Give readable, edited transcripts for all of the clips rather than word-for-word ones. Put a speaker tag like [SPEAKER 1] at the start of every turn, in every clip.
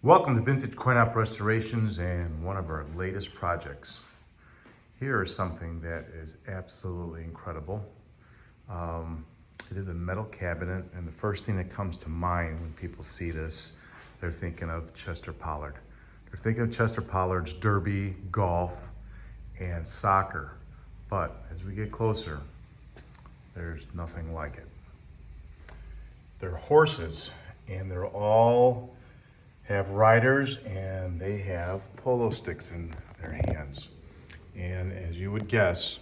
[SPEAKER 1] Welcome to Vintage Coin Op Restorations and one of our latest projects. Here is something that is absolutely incredible. It is a metal cabinet, and the first thing that comes to mind when people see this, they're thinking of Chester Pollard. They're thinking of Chester Pollard's derby, golf, and soccer. But as we get closer, there's nothing like it. They're horses, and they're all have riders, and they have polo sticks in their hands. And as you would guess,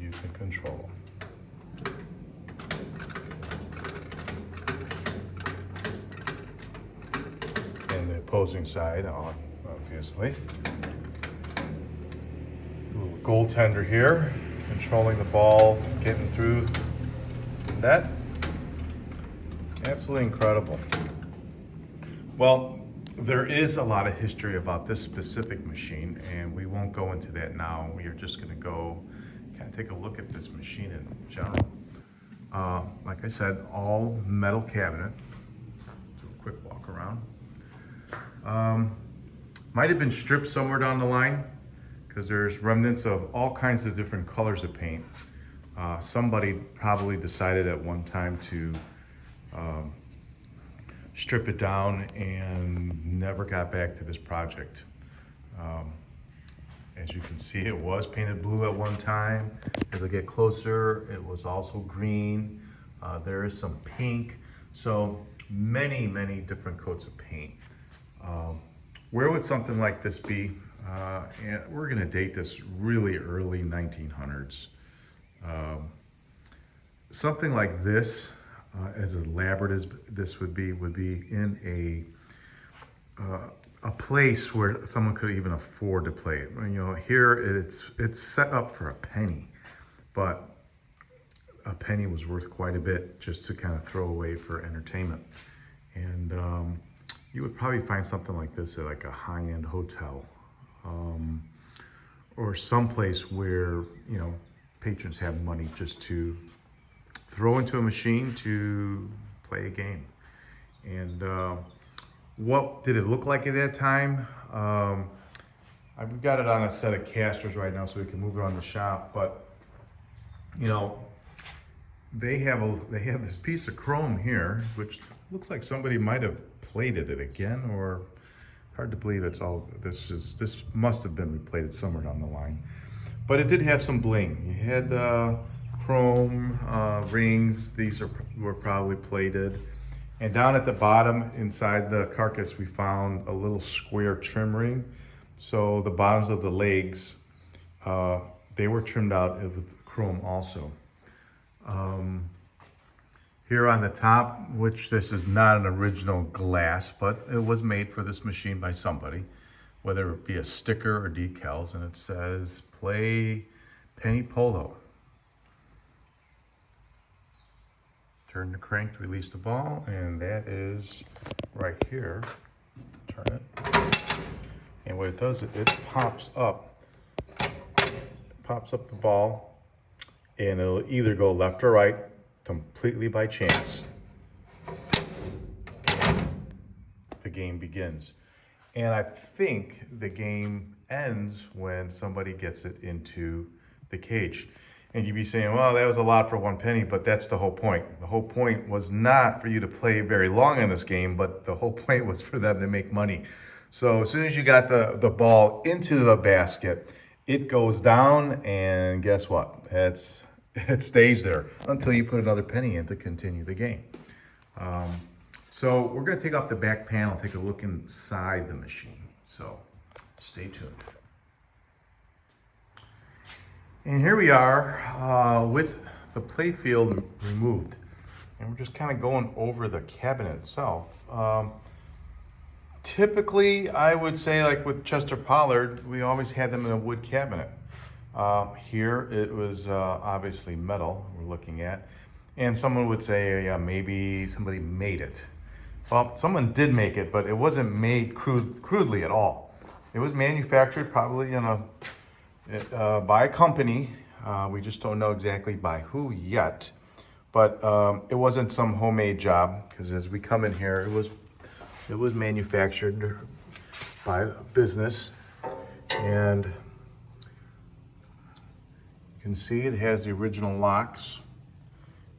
[SPEAKER 1] you can control them. And the opposing side, obviously. A little goaltender here, controlling the ball, getting through the net. Absolutely incredible. Well, there is a lot of history about this specific machine, and we won't go into that now. We are just going to go kind of take a look at this machine in general. Like I said, all metal cabinet. Do a quick walk around. Might have been stripped somewhere down the line because there's remnants of all kinds of different colors of paint. Somebody probably decided at one time to strip it down and never got back to this project. As you can see, it was painted blue at one time. As I get closer, it was also green. There is some pink. So many different coats of paint. Where would something like this be? And we're gonna date this really early 1900s. Something like this, as elaborate as this would be in a place where someone could even afford to play it. You know, here it's set up for a penny, but a penny was worth quite a bit just to kind of throw away for entertainment. And you would probably find something like this at like a high-end hotel, or someplace where, you know, patrons have money just to throw into a machine to play a game. And what did it look like at that time? I've got it on a set of casters right now so we can move it around the shop, but you know, they have this piece of chrome here, which looks like somebody might have plated it again, or hard to believe it's all, this must have been replated somewhere down the line. But it did have some bling. You had chrome rings. These were probably plated. And down at the bottom inside the carcass, we found a little square trim ring. So the bottoms of the legs, they were trimmed out with chrome also. Here on the top, which this is not an original glass, but it was made for this machine by somebody, whether it be a sticker or decals, and it says play penny polo. Turn the crank to release the ball, and that is right here. Turn it. And what it does, it pops up the ball, and it'll either go left or right, completely by chance. The game begins. And I think the game ends when somebody gets it into the cage. And you'd be saying, well, that was a lot for one penny, but that's the whole point. The whole point was not for you to play very long in this game, but the whole point was for them to make money. So as soon as you got the ball into the basket, it goes down, and guess what? It stays there until you put another penny in to continue the game. So we're gonna take off the back panel, take a look inside the machine. So stay tuned. And here we are with the playfield removed. And we're just kind of going over the cabinet itself. Typically, I would say, like with Chester Pollard, we always had them in a wood cabinet. Here it was obviously metal we're looking at. And someone would say, maybe somebody made it. Well, someone did make it, but it wasn't made crudely at all. It was manufactured probably in by a company. We just don't know exactly by who yet. But it wasn't some homemade job, because as we come in here, it was It was manufactured by a business, and you can see it has the original locks,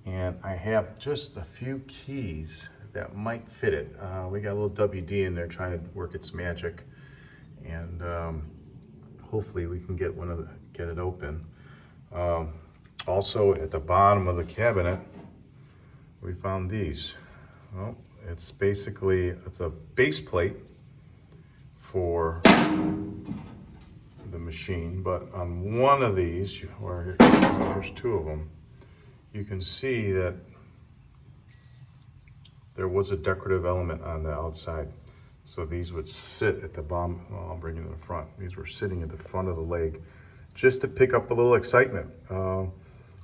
[SPEAKER 1] and I have just a few keys that might fit it. We got a little WD in there trying to work its magic, and hopefully we can get get it open. Also at the bottom of the cabinet, we found these. Well, it's basically, it's a base plate for the machine, but on one of these, where there's two of them, you can see that there was a decorative element on the outside. So these would sit at the bottom. Well, I'll bring it in the front. These were sitting at the front of the leg just to pick up a little excitement.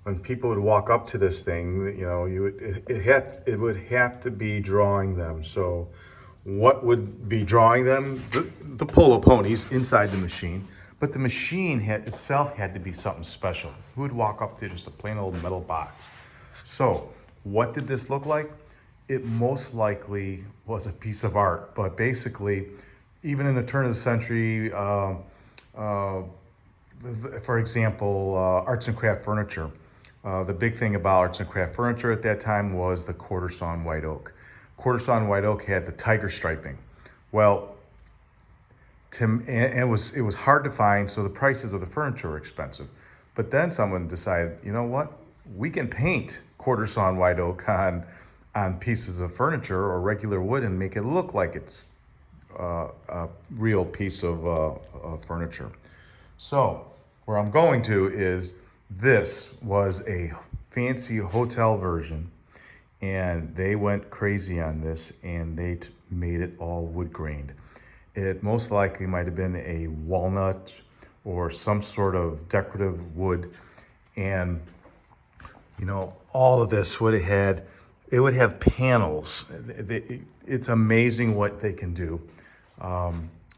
[SPEAKER 1] When people would walk up to this thing, you know, it would have to be drawing them. So what would be drawing them? The Polo ponies inside the machine. But the machine itself had to be something special. Who would walk up to just a plain old metal box? So what did this look like? It most likely was a piece of art, but basically, even in the turn of the century, for example, arts and craft furniture. The big thing about arts and craft furniture at that time was the quarter sawn white oak. Quarter sawn white oak had the tiger striping. Well, and it was hard to find, so the prices of the furniture were expensive. But then someone decided, you know what? We can paint quarter sawn white oak on pieces of furniture or regular wood and make it look like it's a real piece of furniture. So where I'm going to is, this was a fancy hotel version, and they went crazy on this, and they made it all wood grained. It most likely might have been a walnut or some sort of decorative wood, and you know, all of this would have had, it would have panels. It's amazing what they can do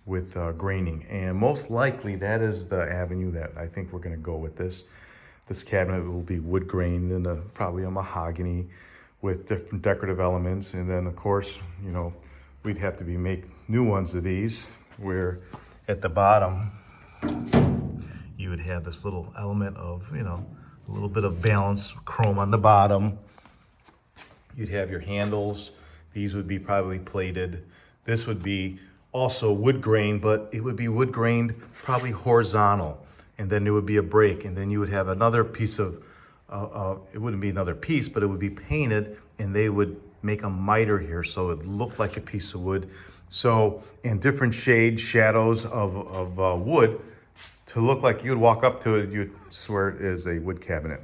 [SPEAKER 1] with graining, and most likely that is the avenue that I think we're going to go with this. This cabinet will be wood grained and probably a mahogany with different decorative elements, and then of course, you know, we'd have to make new ones of these, where at the bottom you would have this little element of, you know, a little bit of balance chrome on the bottom. You'd have your handles. These would be probably plated. This would be also wood grained, but it would be wood grained probably horizontal. And then there would be a break, and then you would have another piece of, it wouldn't be another piece, but it would be painted, and they would make a miter here so it looked like a piece of wood. So in different shades, shadows of wood, to look like you'd walk up to it, you'd swear it is a wood cabinet.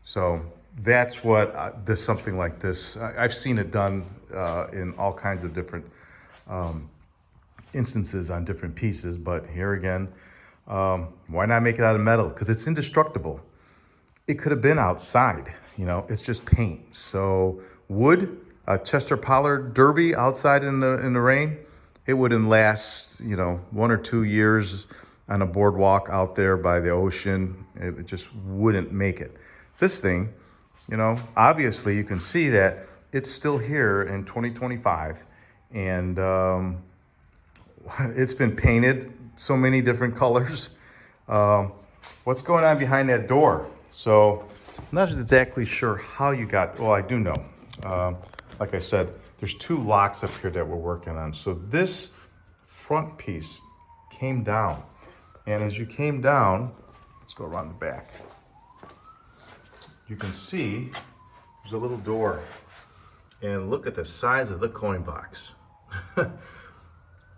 [SPEAKER 1] So that's what something like this, I've seen it done in all kinds of different instances on different pieces, but here again, why not make it out of metal? Because it's indestructible. It could have been outside, you know, it's just paint. So wood, a Chester Pollard Derby outside in the rain, it wouldn't last, you know, 1 or 2 years on a boardwalk out there by the ocean. It just wouldn't make it. This thing, you know, obviously you can see that it's still here in 2025, and it's been painted so many different colors. What's going on behind that door? So I'm not exactly sure how you got, well, I do know. Like I said, there's 2 locks up here that we're working on. So this front piece came down, and as you came down, let's go around the back. You can see there's a little door, and look at the size of the coin box.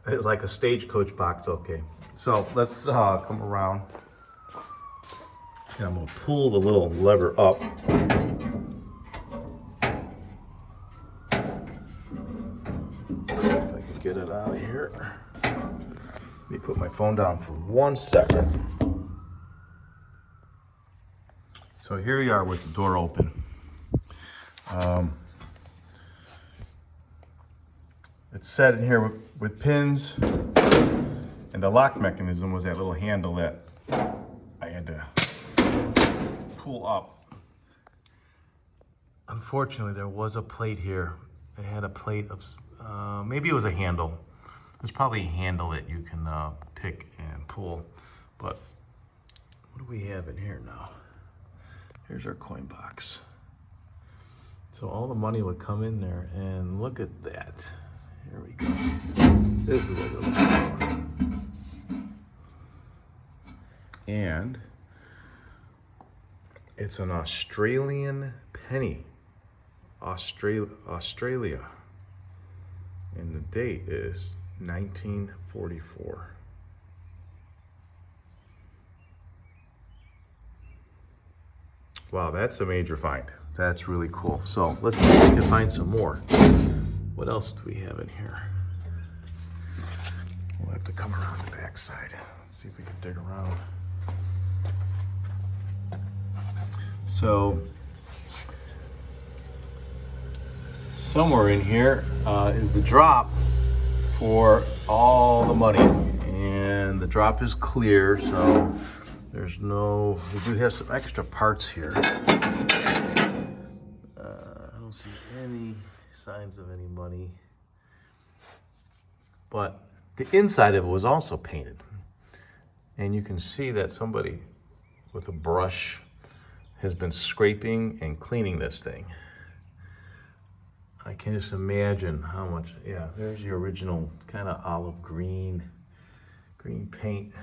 [SPEAKER 1] It's like a stagecoach box. Okay, so let's come around, and I'm gonna pull the little lever up. Let's see if I can get it out of here. Let me put my phone down for 1 second. So here we are with the door open. It's set in here with pins, and the lock mechanism was that little handle that I had to pull up. Unfortunately, there was a plate here. It had a plate of maybe it was a handle. There's probably a handle that you can pick and pull. But what do we have in here now? Here's our coin box. So all the money would come in there, and look at that. Here we go. This is what we're looking for. And it's an Australian penny. Australia. And the date is 1944. Wow, that's a major find. That's really cool. So let's see if we can find some more. What else do we have in here? We'll have to come around the backside. Let's see if we can dig around. So somewhere in here is the drop for all the money. And the drop is clear, so there's no, we do have some extra parts here. I don't see any signs of any money. But the inside of it was also painted. And you can see that somebody with a brush has been scraping and cleaning this thing. I can just imagine how much, yeah, there's the original kind of olive green paint.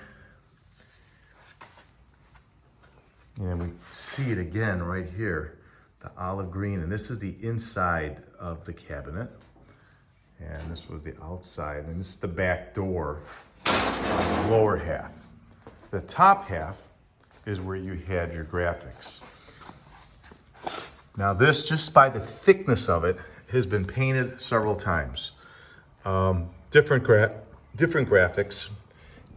[SPEAKER 1] And we see it again right here, the olive green, and this is the inside of the cabinet. And this was the outside, and this is the back door on the lower half. The top half is where you had your graphics. Now this, just by the thickness of it, has been painted several times. Different graphics,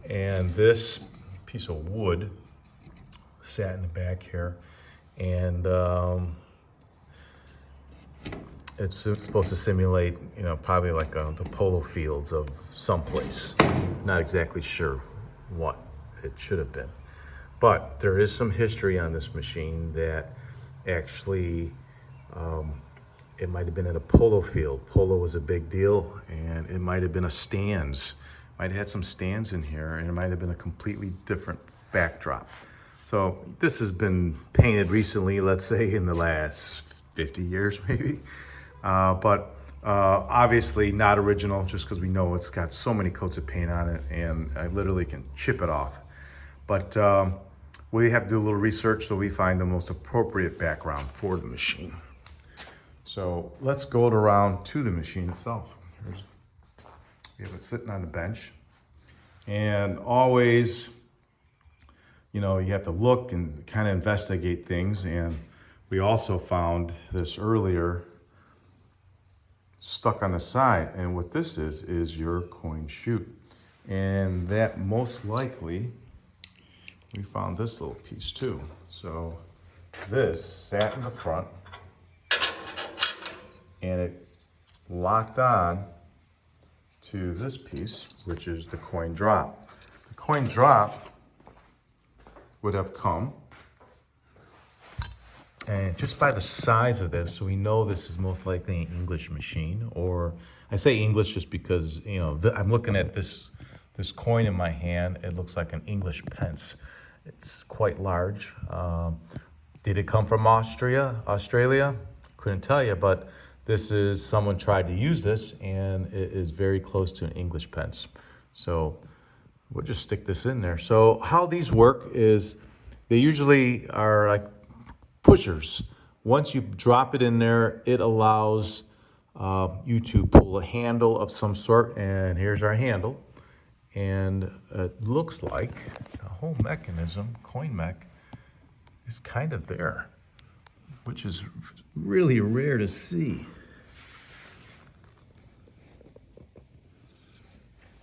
[SPEAKER 1] and this piece of wood sat in the back here, and it's supposed to simulate, you know, probably like the polo fields of someplace. Not exactly sure what it should have been, but there is some history on this machine that actually it might have been at a polo field. Polo was a big deal, and it might have been a stands. Might have had some stands in here, and it might have been a completely different backdrop. So this has been painted recently, let's say in the last 50 years maybe. But obviously not original, just because we know it's got so many coats of paint on it, and I literally can chip it off. But we have to do a little research so we find the most appropriate background for the machine. So let's go around to the machine itself. We have it sitting on the bench, and always, you know, you have to look and kind of investigate things. And we also found this earlier stuck on the side, and what this is your coin chute, and that most likely we found this little piece too. So this sat in the front, and it locked on to this piece, which is the coin drop. The coin drop would have come, and just by the size of this, so we know this is most likely an English machine. Or I say English just because, you know, I'm looking at this coin in my hand. It looks like an English pence. It's quite large. Did it come from Australia? Couldn't tell you, but this is, someone tried to use this, and it is very close to an English pence. So we'll just stick this in there. So how these work is they usually are like pushers. Once you drop it in there, it allows you to pull a handle of some sort, and here's our handle. And it looks like the whole mechanism, coin mech, is kind of there, which is really rare to see.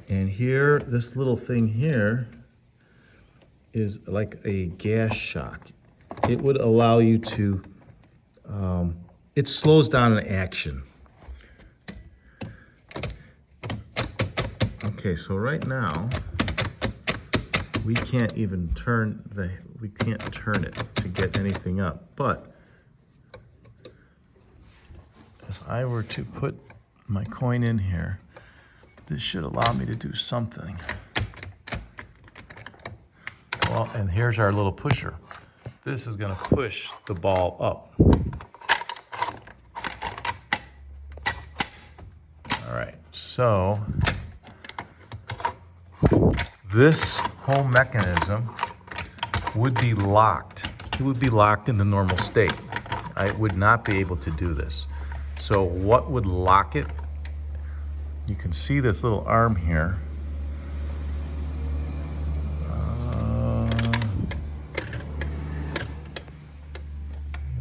[SPEAKER 1] And here, this little thing here is like a gas shock. It would allow you to, it slows down an action. Okay, so right now, we can't even turn we can't turn it to get anything up. But if I were to put my coin in here. This should allow me to do something. Well, and here's our little pusher. This is gonna push the ball up. All right, so this whole mechanism would be locked. It would be locked in the normal state. I would not be able to do this. So what would lock it? You can see this little arm here.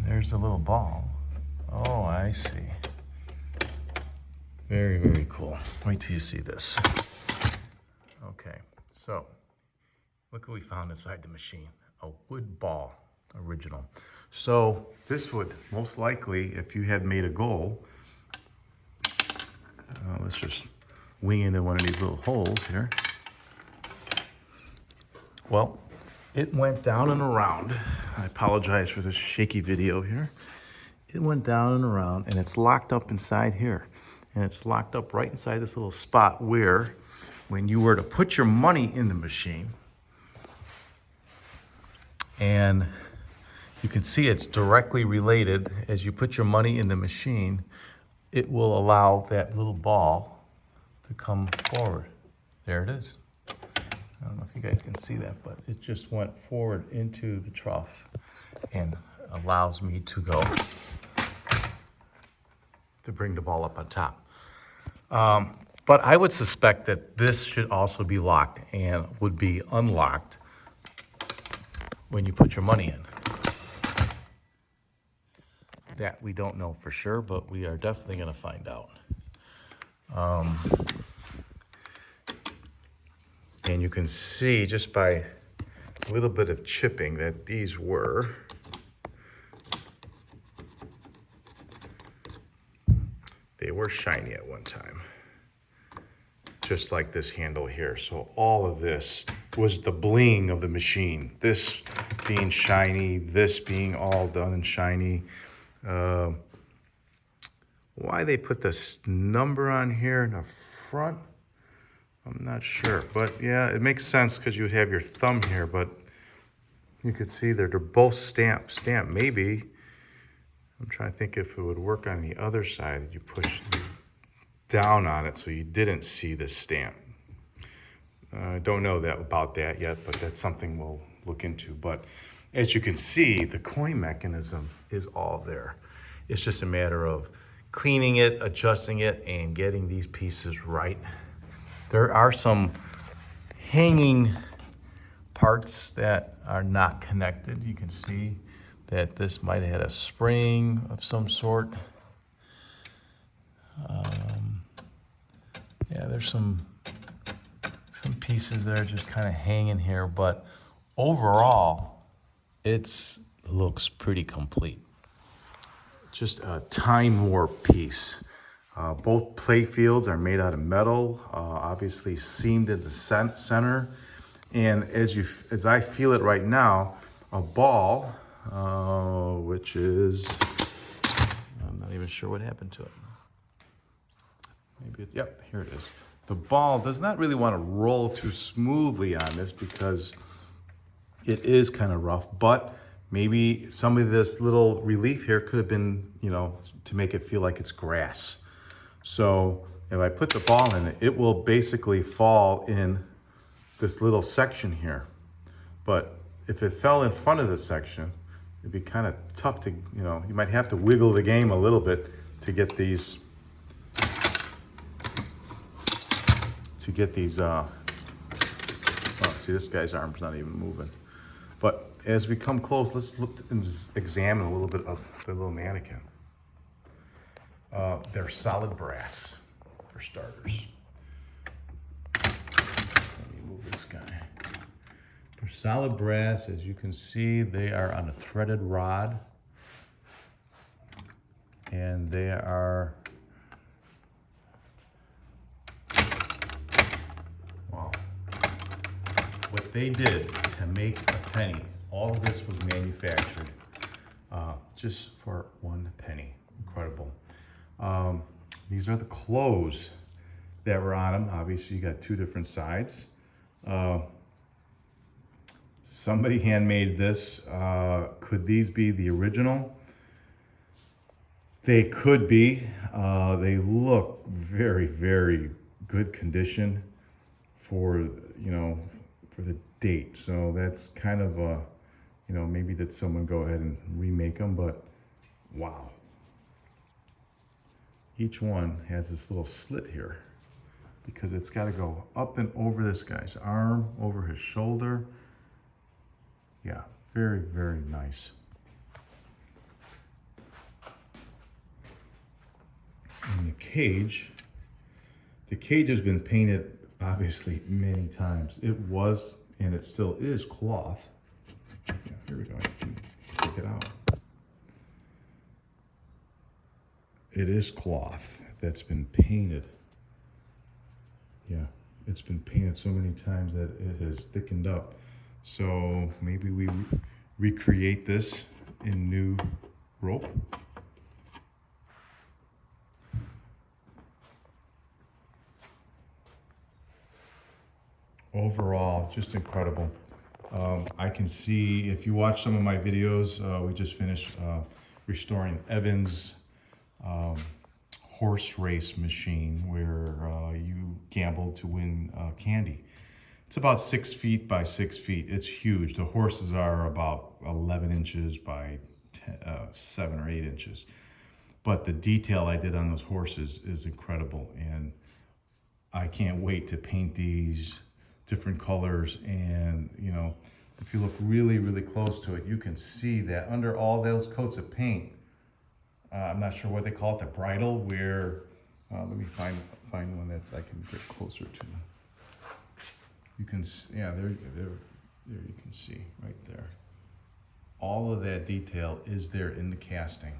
[SPEAKER 1] There's a little ball. Oh, I see. Very, very cool. Wait till you see this. Okay, so look what we found inside the machine. A wood ball, original. So this would most likely, if you had made a goal, let's just wing into one of these little holes here. Well, it went down and around. I apologize for this shaky video here. It went down and around, and it's locked up inside here. And it's locked up right inside this little spot where, when you were to put your money in the machine, and you can see it's directly related. As you put your money in the machine, it will allow that little ball to come forward. There it is. I don't know if you guys can see that, but it just went forward into the trough and allows me to go to bring the ball up on top. But I would suspect that this should also be locked and would be unlocked when you put your money in. That we don't know for sure, but we are definitely going to find out. And you can see just by a little bit of chipping that these were shiny at one time, just like this handle here. So all of this was the bling of the machine. This being shiny, this being all done and shiny. Why they put this number on here in the front, I'm not sure, but yeah, it makes sense because you would have your thumb here, but you could see they're both stamped. Maybe, I'm trying to think if it would work on the other side. You push down on it so you didn't see the stamp. I don't know about that yet, but that's something we'll look into. But as you can see, the coin mechanism is all there. It's just a matter of cleaning it, adjusting it, and getting these pieces right. There are some hanging parts that are not connected. You can see that this might have had a spring of some sort. Yeah, there's some pieces that are just kind of hanging here, but overall, it looks pretty complete. Just a time warp piece. Both play fields are made out of metal, obviously seamed in the center. And as I feel it right now, a ball, which is, I'm not even sure what happened to it. Maybe it's, yep, here it is. The ball does not really want to roll too smoothly on this because it is kind of rough, but maybe some of this little relief here could have been, to make it feel like it's grass. So if I put the ball in it, it will basically fall in this little section here. But if it fell in front of the section, it'd be kind of tough to, you might have to wiggle the game a little bit to get these, oh, see, this guy's arm's not even moving. But as we come close, let's look and examine a little bit of the little mannequin. They're solid brass, for starters. Let me move this guy. They're solid brass. As you can see, they are on a threaded rod. And they are, wow. What they did to make a penny, all of this was manufactured just for 1 penny. Incredible. These are the clothes that were on them. Obviously, you got two different sides. Somebody handmade this. Could these be the original? They could be. They look very, very good condition for, for the date. So that's kind of a, maybe did someone go ahead and remake them, but wow. Each one has this little slit here because it's got to go up and over this guy's arm, over his shoulder. Yeah, very, very nice. And the cage has been painted obviously many times. It was, and it still is, cloth. Yeah, here we go, I can take it out. It is cloth that's been painted. Yeah, it's been painted so many times that it has thickened up. So maybe we recreate this in new rope. Overall, just incredible. I can see, if you watch some of my videos, we just finished restoring Evan's horse race machine where you gamble to win candy. It's about 6 feet by 6 feet. It's huge. The horses are about 11 inches by 7 or 8 inches. But the detail I did on those horses is incredible. And I can't wait to paint these different colors. And, if you look really, really close to it, you can see that under all those coats of paint, I'm not sure what they call it, the bridle, where, let me find one that's I can get closer to. You can, yeah, there you can see right there. All of that detail is there in the casting.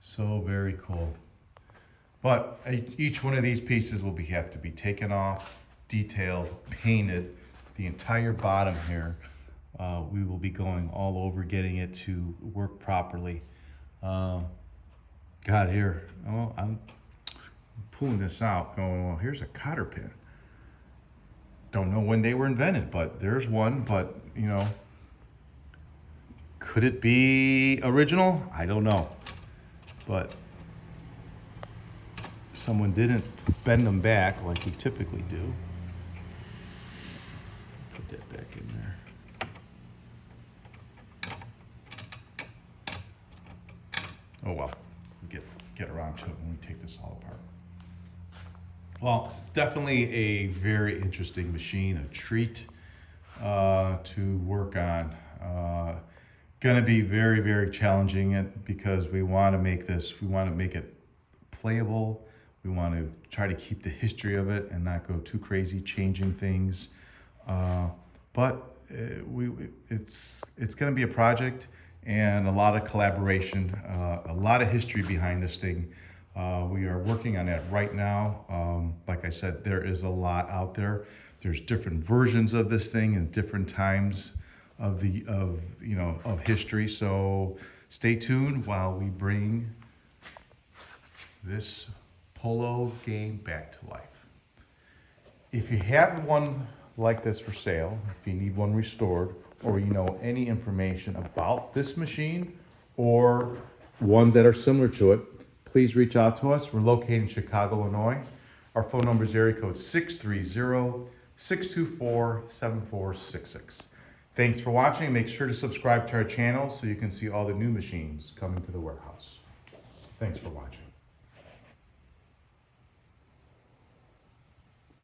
[SPEAKER 1] So very cool. But each one of these pieces will have to be taken off, detailed, painted. The entire bottom here, we will be going all over, getting it to work properly. Got here, oh, I'm pulling this out going, well, here's a cotter pin. Don't know when they were invented, but there's one. But, could it be original? I don't know. But someone didn't bend them back like we typically do. Put that back in there. Oh well, we'll get around to it when we take this all apart. Well, definitely a very interesting machine, a treat to work on. Gonna be very, very challenging because we want to make it playable. We want to try to keep the history of it and not go too crazy changing things. But it's gonna be a project and a lot of collaboration, a lot of history behind this thing. We are working on that right now. Like I said, there is a lot out there. There's different versions of this thing in different times of history. So stay tuned while we bring this Polo game back to life. If you have one like this for sale, if you need one restored, or any information about this machine or ones that are similar to it, please reach out to us. We're located in Chicago, Illinois. Our phone number is area code 630-624-7466. Thanks for watching. Make sure to subscribe to our channel so you can see all the new machines coming to the warehouse. Thanks for watching.